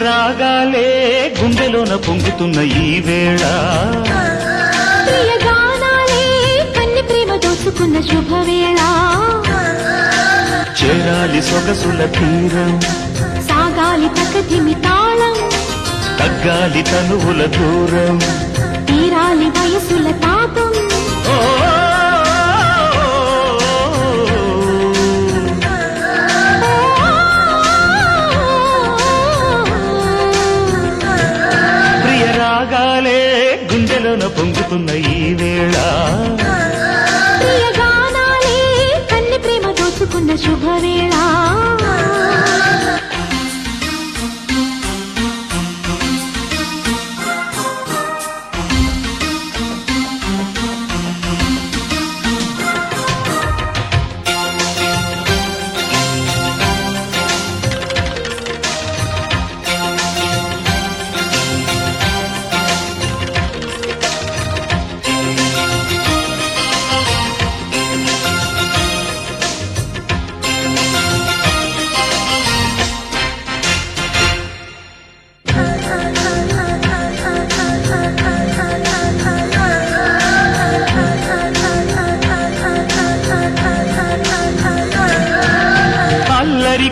రాగాలే గుండెలోన పొంగుతున్న ఈ వేళ ప్రియ గానాలే కన్ని ప్రేమ దోచుకున్న శుభవేళ చేరాలి సొగసుల తీరం సాగాలి ప్రకృతిమి తాళం తగ్గాలి తనువుల దూరం తీరాలి వయసుల తాపం ప్రియ రాగాలే గుండెలోన పొంగుతున్న ఈ వేళ ప్రియ గానాలే కన్ని ప్రేమ దోచుకున్న శుభవేళ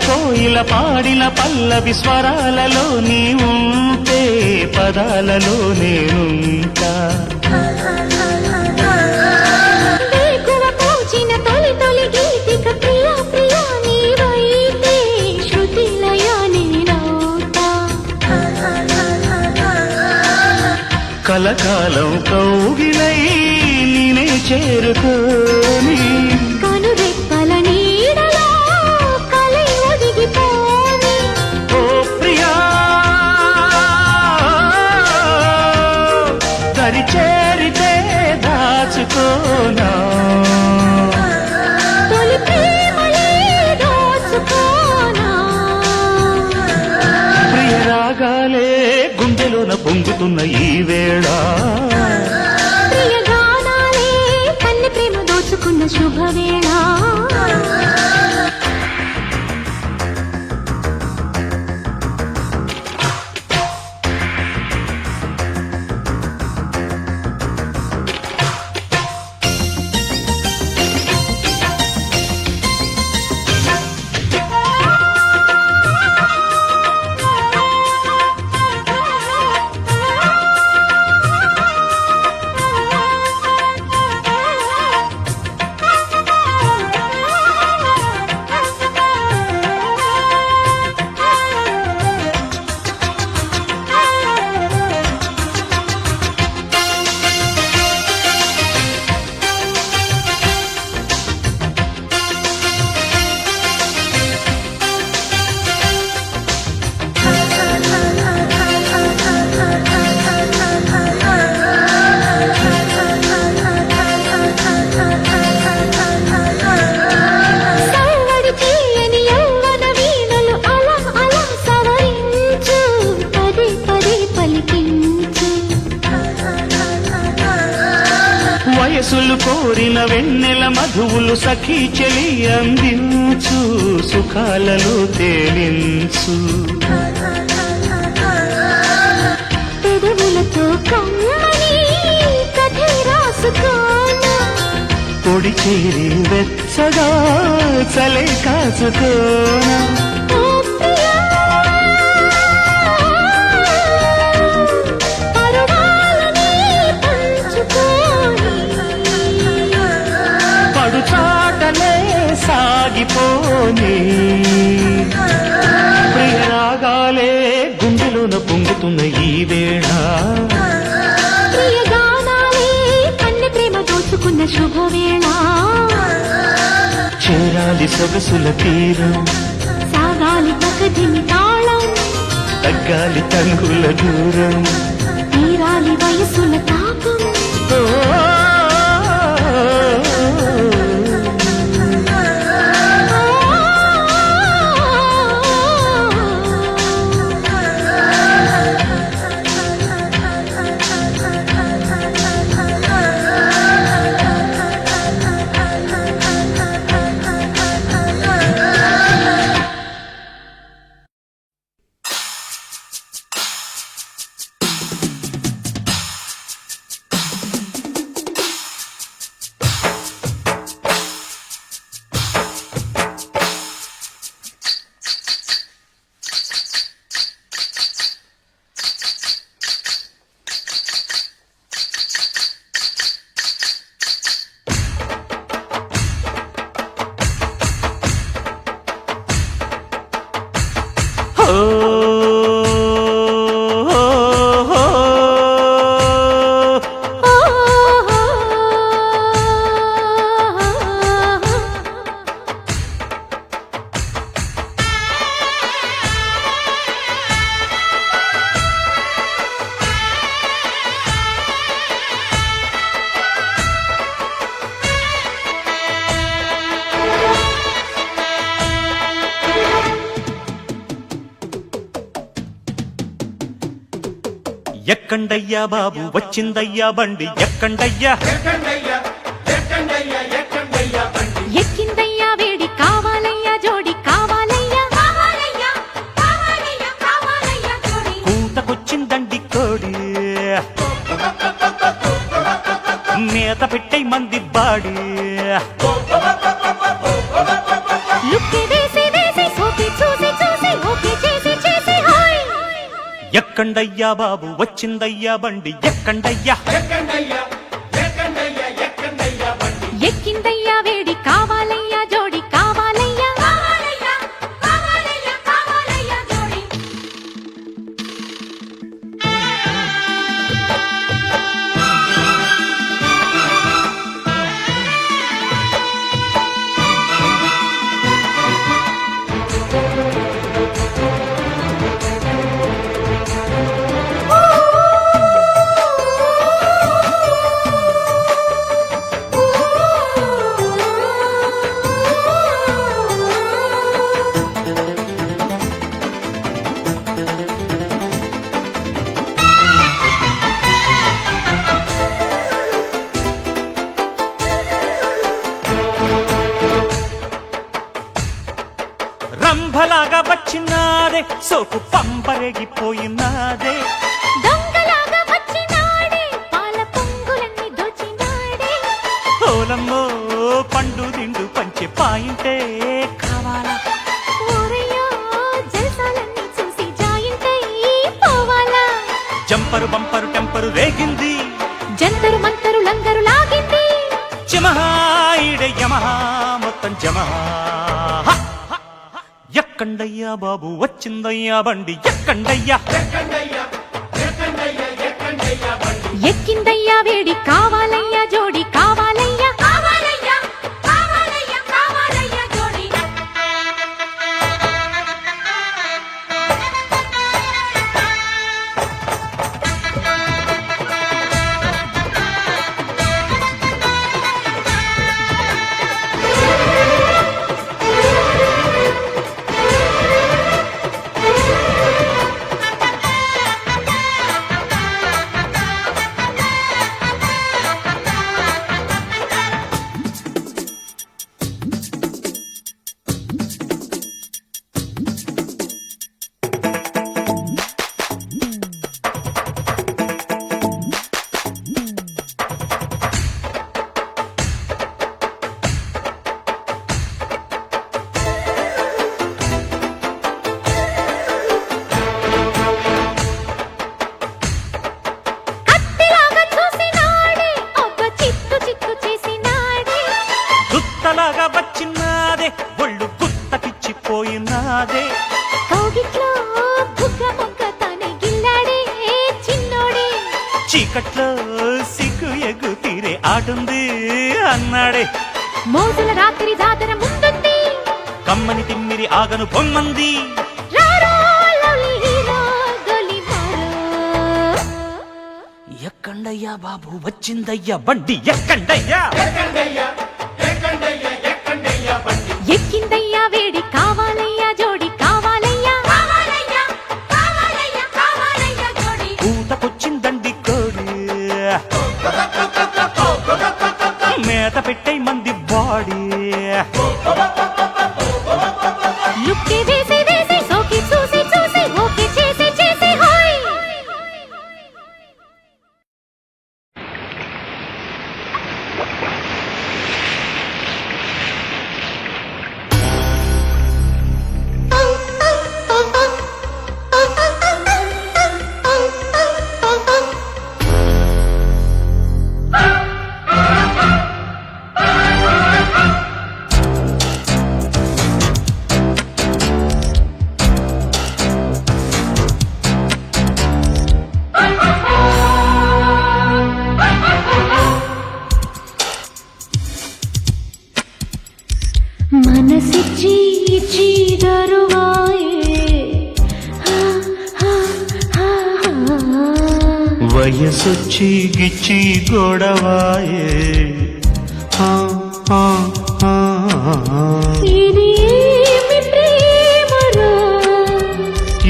కోయిల పాడిన పల్లవి స్వరాలలో నీ ఉంటే పదాలలో నేనుంటా పూచిన తొలి తొలి గీతిక ప్రియా ప్రియా నీవైతే శృతిలయ నేనవుతా కలకాలం కౌగిలై నేనే చేరుకోని కనురెప్పల నీడలో కలై ఒదిగిపోని ఓ ప్రియా దరి చేరితే దాచుకోనా తొలి ప్రేమలే దోచుకోనా ప్రియ రాగాలే గుండెలోన పొంగుతున్న ఈ వేళ ప్రియ గానాలే కన్ని ప్రేమ దోచుకున్న శుభవేళ సవ్వడి తీయని యవ్వన వీణలు అలా అలా సవరించు పదే పదే పలికించు వయసులు కోరిన వెన్నెల మధువులు సఖీ చెలి అందించు సుఖాలలో తేలించు పెదవులతో కమ్మని కథే రాసుకోనా పొడి చేరి వెచ్చగా చలే కాచుకోనా ఓ ప్రియా పరువాలని పంచుకోని పడు చాటలే సాగిపోని ప్రియ రాగాలే గుండెలోన పొంగుతున్న ఈ వేళ ప్రియ గానాలే కన్ని ప్రేమ దోచుకున్న శుభవేళ చేరాలి సొగసుల తీరం సాగాలి ప్రకృతిని తాళం తగ్గాలి తనుగుల దూరం తీరాలి వయసుల తాపం ఓ ఎక్కండయ్యా బాబు వచ్చిందయ్యా బండి ఎక్కండయ్యా ఎక్కిందయ్యా వేడి కావాలయ్యా జోడి కావాలయ్యా కూతకొచ్చిందండి కోడి మేత పెట్టే మంది బాడి లుక్కి వేసి వేసి సోకి చూసి చూసి ఓకే చేసి చేసి హాయ్ ఎక్కండయ్యా బాబు వచ్చిందయ్యా బండి ఎక్కండయ్యా ఎక్కిందయ్యా వేడి కావాలయ్యా జోడి కావాలయ్యా జోడి రంభలాగా వచ్చినాదే సోకు పంపరేగిపోయినాదే దొంగలాగా వచ్చినాడే పాల పొంగులన్నీ దోచినాడే ఓలమ్మో పండు దిండు పంచే పాయింటే కావాలా ఓరయ్యో జల్సాలన్నీ చూసి జాయింటై పోవాలా జంపరు బంపరు టెంపరు రేగింది జంతరు మంతరు లంగరు లాగింది చిమహా ఈడే యమహా మొత్తం జమహా ఎక్కండయ్యా బాబు వచ్చిందయ్యా బండి ఎక్కండయ్యా ఎక్కిందయ్యా వేడి కావాలయ్యా జోడి కావాలయ్యా జోడి కత్తిలాగా చూసినాడే అబ్బ చిత్తు చిత్తు చేసినాడే గుత్తలాగా వచ్చినాదే ఒళ్ళు గుత్తకిచ్చిపోయినాదే కౌగిట్లో బుగ్గ మొగ్గ తనే గిల్లాడే చిన్నోడే చీకట్లో సిగ్గు ఎగ్గు తీరే ఆడుంది అన్నాడే మోజుల రాత్రి జాతర ముందుంది కమ్మని తిమ్మిరి ఆగను పొమ్మంది రారో లవ్లీ హీరో గొలి మారో ఎక్కండయ్యా బాబు వచ్చిందయ్యా బండి ఎక్కండయ్యా ఎక్కిందయ్యా వేడి కావాలయ్యా జోడి కావాలయ్యా జోడి కూతకొచ్చిందండి కోడి మేత పెట్టే మంది బాడీ లుక్కి వేసి వేసి సోకి చూసి చూసి ఓకే చేసి చేసి హాయ్ మనసిచ్చి ఇచ్చి దరువాయే వయసొచ్చి గిచ్చి గొడవాయే ఇది ఏమి ప్రేమరా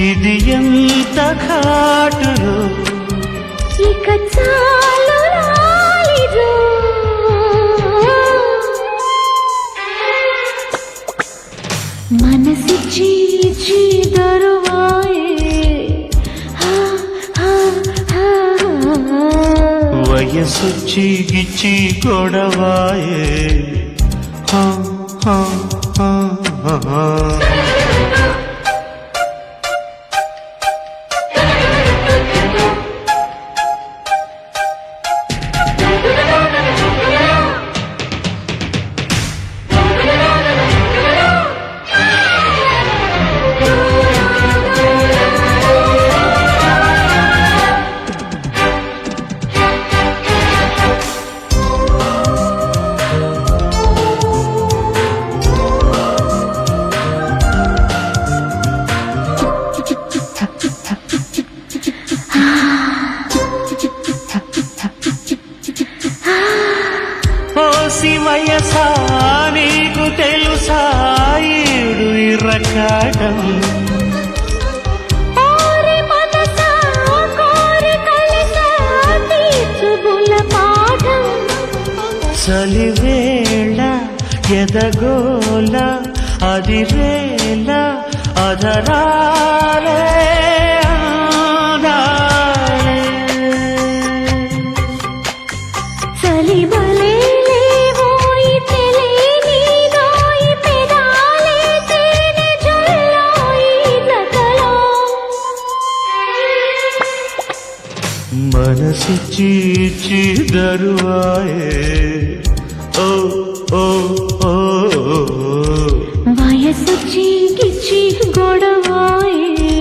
ఇది ఎంత ఘాటులో ఇక చాలు రాలిరా మనసిచ్చి ఇచ్చి దరువాయే వయసొచ్చి గిచ్చి గొడవాయే వయసా నీకు తెలుసా ఈడు ఇరకాటం చలివేళ ఎదగోల అది వేళ అదరాలే చలిబలే మనసిచ్చి ఇచ్చి దరువాయే ఓ ఓ ఓ వయసొచ్చి గిచ్చి గొడవాయే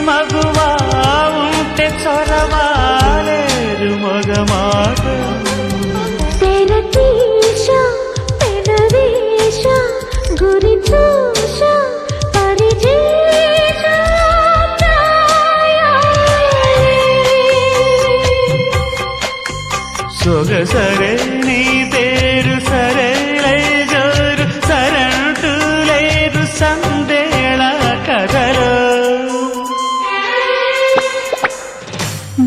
మగువా ఉంటే చొరవాలేరు మగమాట తెరతీశ పెదవేశ గురి చూశ పరిజేశ సొగసరే నీ పేరు సరే జోరు సరంటూ లేరు సందేళ కథలో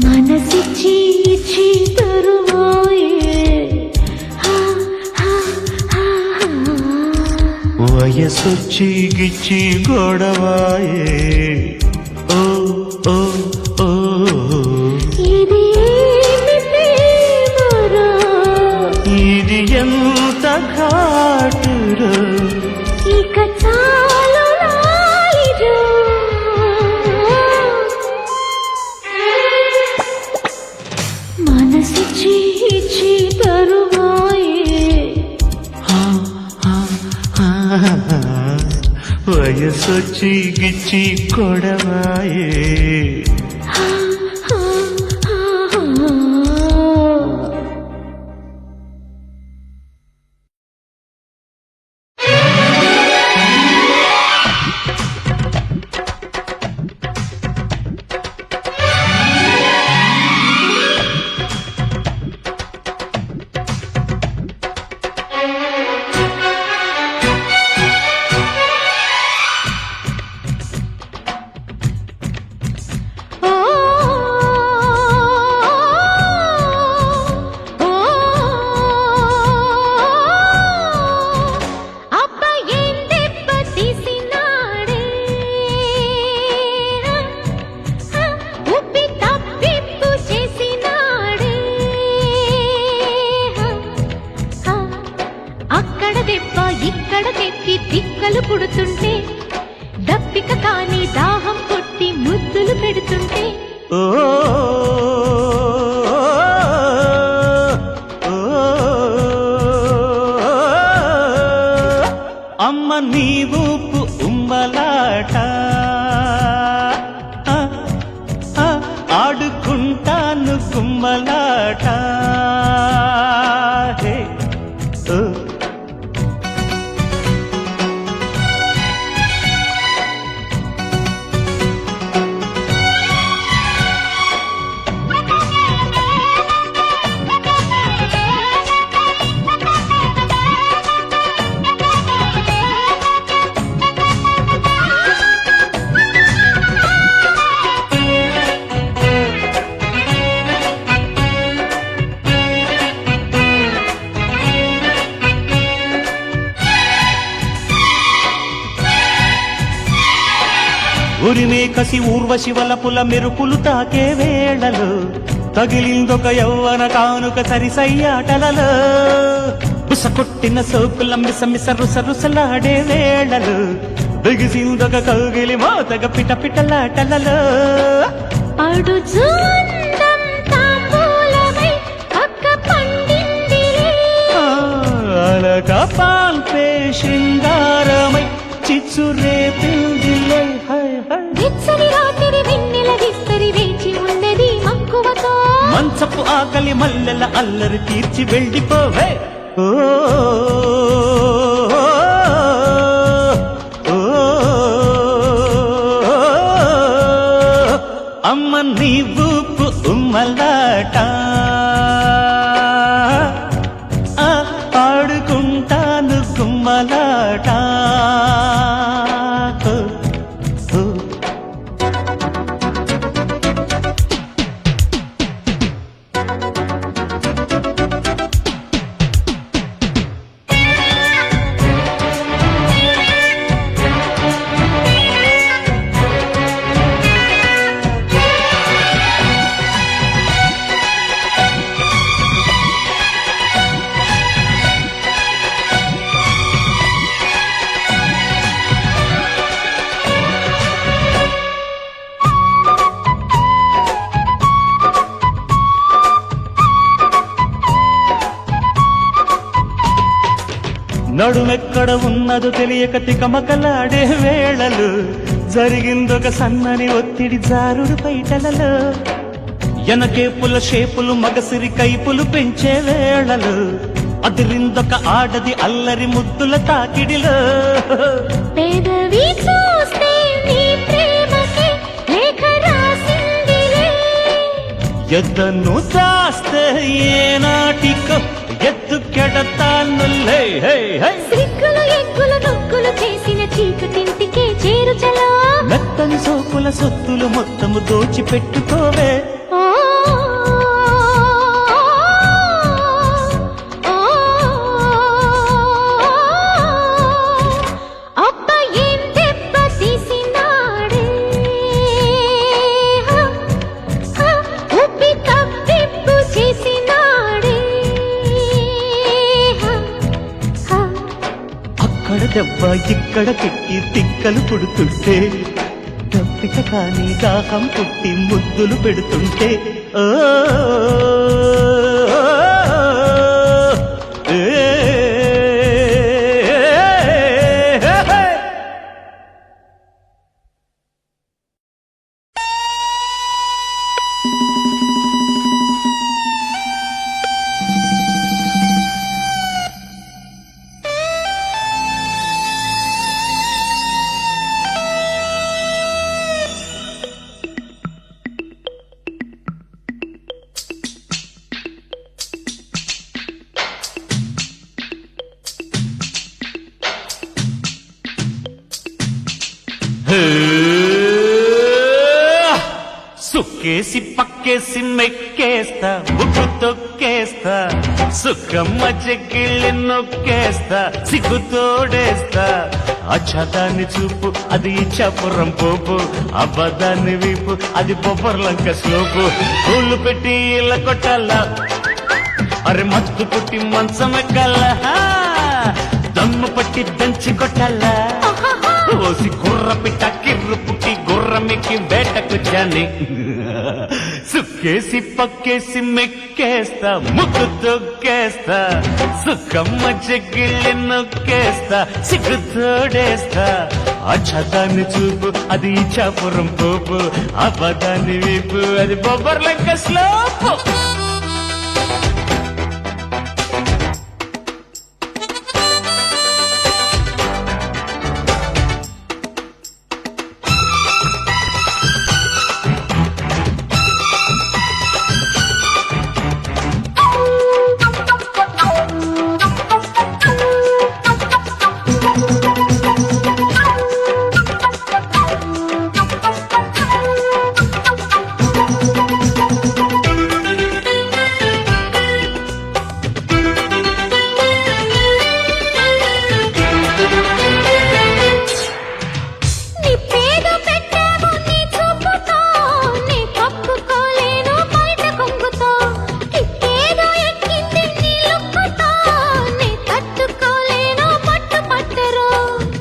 మనసిచ్చి ఇచ్చి దరువాయే వయసొచ్చి గిచ్చి గొడవాయే ఓ ఓ ఓ ఇది ఏమి ప్రేమరా ఇది ఎంత ఘాటులో ఇక చాలు రాలిరా మనసిచ్చి ఇచ్చి దరువాయే వయసొచ్చి గిచ్చి కొడవాయే ఓ గుమ్మలాట హే, ఓ. ఉరిమే కసి ఊర్వశి వలపుల మెరుపులు తాకే వేళలు తగిలిందొక యవ్వన కానుక సరిసయ్యాటలలో బుసకొట్టిన సోకుల మిసమిస రుసరుసలాడే వేళలు బిగిసిందొక కౌగిలి మోతగ పిటపిటలాటలలో అడుచుందం తాంబూలమై అక్క పండిందిలే అలక పాల్పే శృంగారమై చిచ్చురే పిండిలే హై హై విచ్చని రాత్రి వెన్నెల విస్తరి వేచి ఉన్నది మక్కువతో మంచపు ఆకలి మల్లెల అల్లరి తీర్చి వెళ్ళిపోవే ఓ ఓ, అమ్మ నీ ఊపు ఉమ్మలాట ఆడుకుంటాను గుమ్మలాట ఓ, ఓ. నడుమెక్కడ ఉన్నదో తెలియక తికమకలాడే వేళలు జరిగిందొక సన్నని ఒత్తిడి జారుడు పైటలలో ఎనకేపుల షేపులు మగసిరి కైపులు పెంచే వేళలు అదిరిందొక ఆడది అల్లరి ముద్దుల తాకిడిలో పెదవి చూస్తే నీ ప్రేమకి లేఖ రాసిందిలే ఎద్దను దాస్తే ఏనాటికో ఎత్తు కెడతానులే హే హే సిగ్గులు ఎగ్గులు నొక్కులు చేసిన చీకటింటికే చేరుచలా మెత్తని సోకుల సొత్తులు మొత్తము దోచిపెట్టుకోవే ఓ, ఓ, అబ్బ ఏం దెబ్బ తీసినాడే ఉప్పి కప్పిప్పు చేసినాడే అక్కడ దెబ్బ ఇక్కడ తిట్టి తిక్కలు పుడుతుంటే దప్పిక కాని దాహం పుట్టి ముద్దులు పెడుతుంటే ఓ ఏ, సుక్కేసి పక్కేసి మెక్కేస్తా బుక్కు తొక్కేస్తా సుఖమ్మ చెక్కిళ్ళి నొక్కేస్తా సిగ్గు తోడేస్తా అచ్చదాన్ని చూపు అది ఇచ్చాపురం పోపు అబద్ధాన్ని వీపు అది బొబ్బర్లంక స్లోపు పూలు పెట్టి ఇళ్ళ కొట్టాలా అరే మత్తు పుట్టి మంచమెక్కల్లా దమ్ము పట్టి దంచి కొట్టాలా ఓసి గుర్ర పిట్ట కిర్రు పుట్టి గుర్రమికి వేటకు జాని సుక్కేసి పక్కేసి మెక్కేస్తా ముక్కు తొక్కేస్తా సుక్కమ్మ చెక్కిళ్ళి నొక్కేస్తా సిగ్గు తోడేస్తా అచ్చదాన్ని చూపు అది ఇచ్చాపురం పోపు అబదాన్ని వీపు అది బొబ్బర్లంక స్లోపు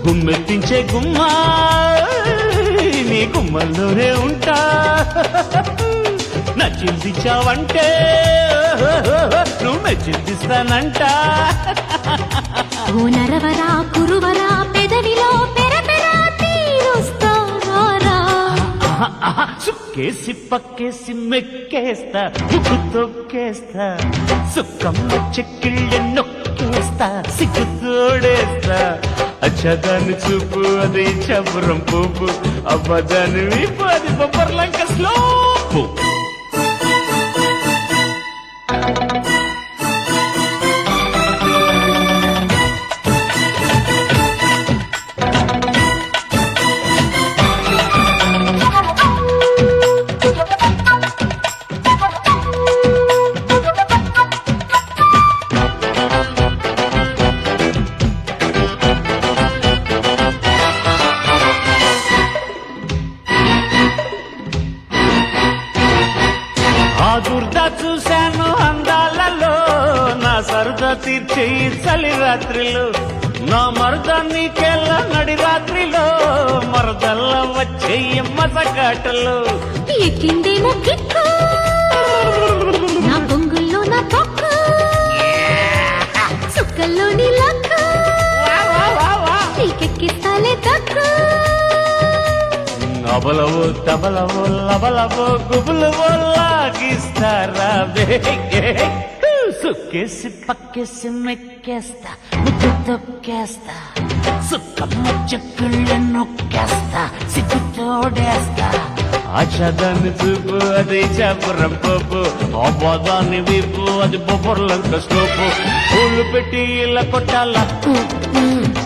గుమ్మెత్తించే గుమ్మా నీ గుమ్మల్లోనే ఉంటా నచ్చిందిచ్చావంటే నువ్వు మెచ్చిందిస్తానంట నరవరా కురువరా పెదవిలో పెరపెరా తీరుస్తారా సుక్కేసి పక్కేసి మెక్కేస్తా ముక్కు తొక్కేస్తా సుక్కమ్మ చెక్కిళ్ళ నొక్కేస్తా సిగ్గు తోడేస్తా అచ్చదాన్ని చూపు అది చపురం పోపు అబ్బదాన్ని వీపు అది బొబ్బర్లంక స్లోపు దుర్దా చూశాను అందాలలో నా సరదా తీర్చే చలి రాత్రిలో నా మరద నీకెళ్ళ నడి రాత్రిలో మరదల్ల వచ్చే మసగాటలో ఎక్కిందేమో కిక్కు నా బొంగుల్లో నా పక్కు సుక్కల్లో నీ లక్కు నీకెక్కిస్తాలే తక్కు అబలవో తబలవో లబలవో గుబులవో లాగిస్తారా సుక్కేసి పక్కేసి మెక్కేస్తా ముక్కు తొక్కేస్తా సుక్కమ్మ చెక్కుళ్ళు నొక్కేస్తా సిగ్గు తోడేస్తా ఆచదాన్ని చూపు అది చాపురం పోపు అబదాన్ని వీపు అది బొబ్బర్లంక స్టోపు పూలు పెట్టి ఇలా కొట్టాలా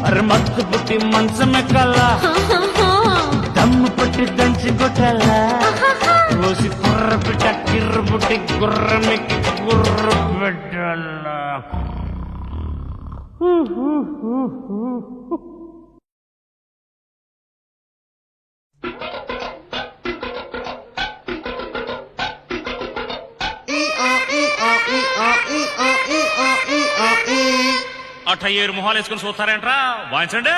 అరే మత్తు పుట్టి మంచమెక్కాలా దమ్ము పట్టి దంచి కొట్టాలా కోసి కుర్ర పిట్ట కిర్ర పుట్టి గుర్రమెక్కి గుర్ర పెట్టాలా అట్టయ్యేరు మొహాలు వేసుకుని చూస్తారేంట్రా వాయించండి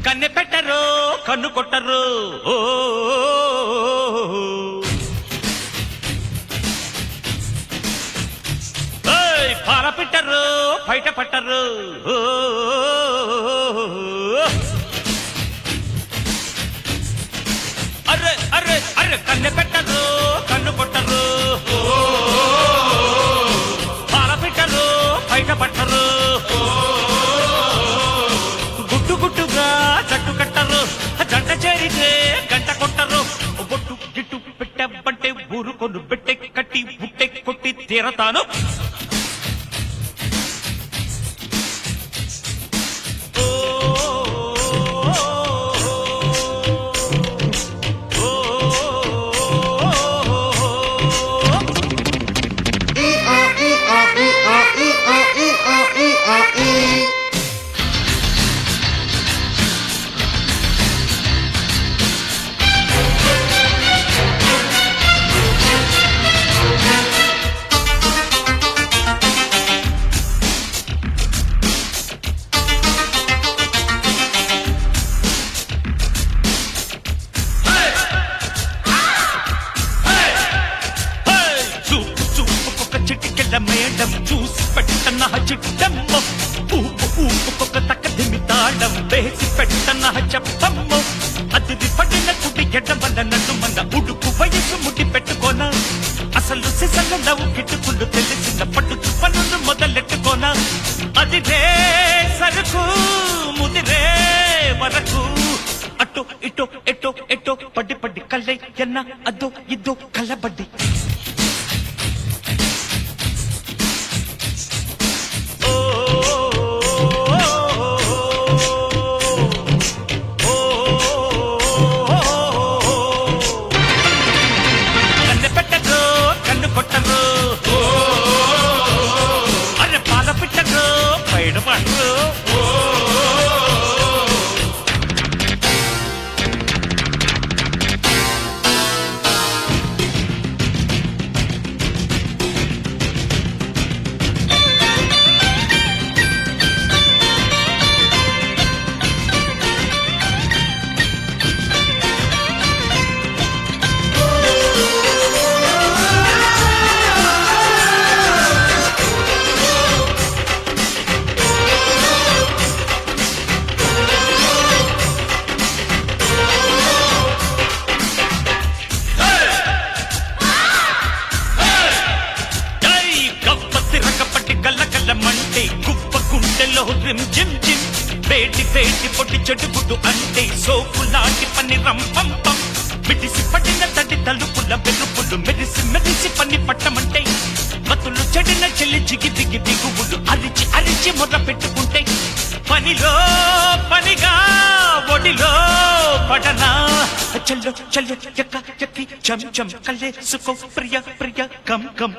కన్నె పెట్టరు కన్ను కొట్టరు ఓ పాల పెట్టరు బయట పట్టరు అర్రే అర్రే అర్రే కన్నె పెట్టరు కన్ను కొట్టరు పాల పెట్టరు బయట పట్టరు గుట్టుగా జట్టు కట్టరు జంట చేరితే గంట కొట్టరు బొట్టు గిట్టు పెట్టబంటే ఊరుకొను పెట్టె కట్టి బుట్టె కొట్టి తీరతాను మల్లెల మేడం చూసి పెట్టన చిట్టమ్మ ఊపుకొక తక్కదిమి తాళం వేసి పెట్టన చెప్పమ్మ అది పడిన కుడి ఎడమల నడుమన ఉడుకు వయసు ముడి పెట్టుకోనా అసలు సిసల నవ్వు కిట్టుకులు తెలిసిన పట్టు పనులు మొదలెట్టుకోనా అది రే సరుకు ముదిరే వరకు అటో ఇటో ఎటో ఎటో పడి పడి కళ్ళై ఎన్న అదో ఇదో కళ్ళబడ్డి కన్ను పెట్టరు కన్ను కొట్టరు అరే పాల పెట్టరు పైన పడరు మంటే కుప్ప గుండెలో రిమ్ జిమ్ జిమ్ వేటి వేటి పొట్టి చెడుగుడు అంటే సోపు లాంటి పని రంపంపం మిడిసి పడిన తడి తలుపుల వెలుపులు మెరిసి మెరిసి పని పట్టమంటే మతులు చెడిన చెల్లి జిగి దిగి దిగువులు అరిచి అరిచి మొర్ర పెట్టుకుంటే పనిలో పనిగా ఒడిలో పడనా చల్లో చల్లో ఎక్క ఎక్కి చం చం కల్లేసుకో ప్రియ ప్రియ కం కం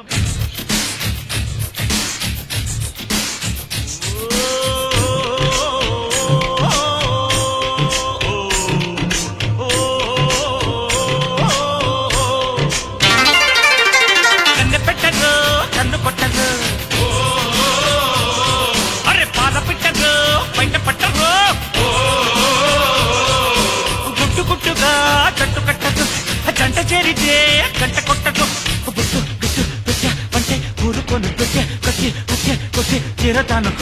జంట చేరితే గంట కొట్టదు గుట్టు గుట్టు పెట్ట అంటే ఊరుకొని పెట్టే కొట్టి కొట్టే కొట్టి తీరతాను